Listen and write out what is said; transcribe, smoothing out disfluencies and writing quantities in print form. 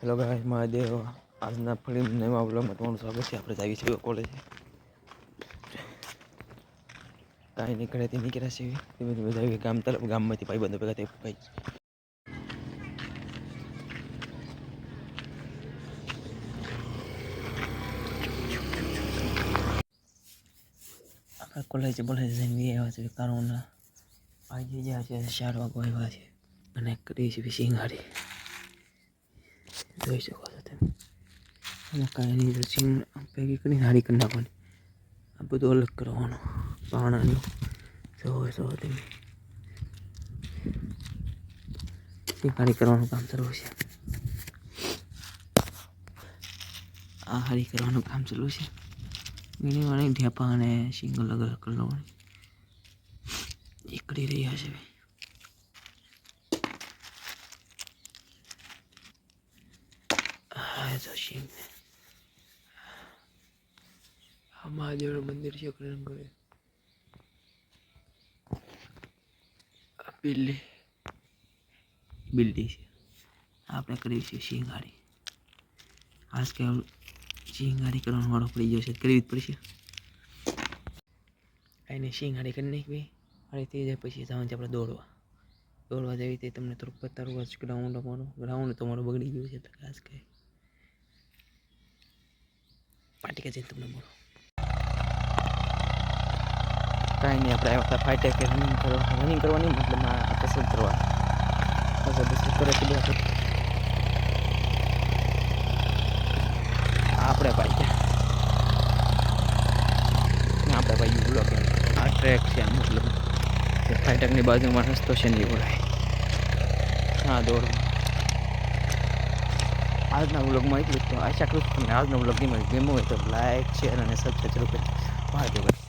Hello guys, Mahadev. આજના ફરી નવા વ્લોગમાં તમારું સ્વાગત છે. આપણે જઈએ છીએ કોલેજ. કાંઈ નીકળ્યા નીકળ્યા છીએ. ધીમે ધીમે જઈએ ગામ તરફ. ગામમાંથી ભાઈબંધો ભેગા થઈ ભાઈ આપણે કોલેજ જઈને આવ્યા છે. કારોના આજે જ્યાં છે 4 વાગવા આવ્યા છે અને કરી છે સિંગારી. જોઈ શકો છો તમે. અને કાંઈ નહીં, સિંગ ભેગી કરીને હારી કરી નાખવાની. આ બધું અલગ કરવાનું પાણાનું. જો તમે સિંગારી કરવાનું કામ શરૂ છે. આ હારી કરવાનું કામ ચાલુ છે. મીણીવાળી ઢેપા અને સિંગ અલગ અલગ કરવાની નીકળી રહ્યા છે. તો સિંગ આ મહાદેવનું મંદિર છે. કરંગોએ આ બિલ્ડી છે. આપણે કરીએ છીએ સિંગારી. આજ કે સિંગારી કરવાનો વાળો પડી ગયો છે. કરવી જ પડશે. એને સિંગારી કરી નાખવી. અને તે જાય પછી જવાનું છે આપણે દોડવા જવી. તે તમને થોડુંક બતાડવું. ગ્રાઉન્ડ તમારું બગડી ગયું છે. એટલે ખાસ કે પાટિકા જઈને તમને મળો. કાંઈ નહીં, આપણે આવ્યા હતા ફાઈટર કે રનિંગ કરવાની, મતલબ કસરત કરવા. કસરત કરે છે. આપણે ભાઈ બ્લોક આ ટ્રેક છે. મતલબ ફાઈટરની બાજુમાં રસ્તો છે નહીં બોલાય. હા, દોડવા. આજના વ્લોગમાં એટલું જ. તો આશા કરું છું તમને આજનો વ્લોગ ગમ્યો હોય તો લાઈક, શેર અને સબસ્ક્રાઈબ કરો.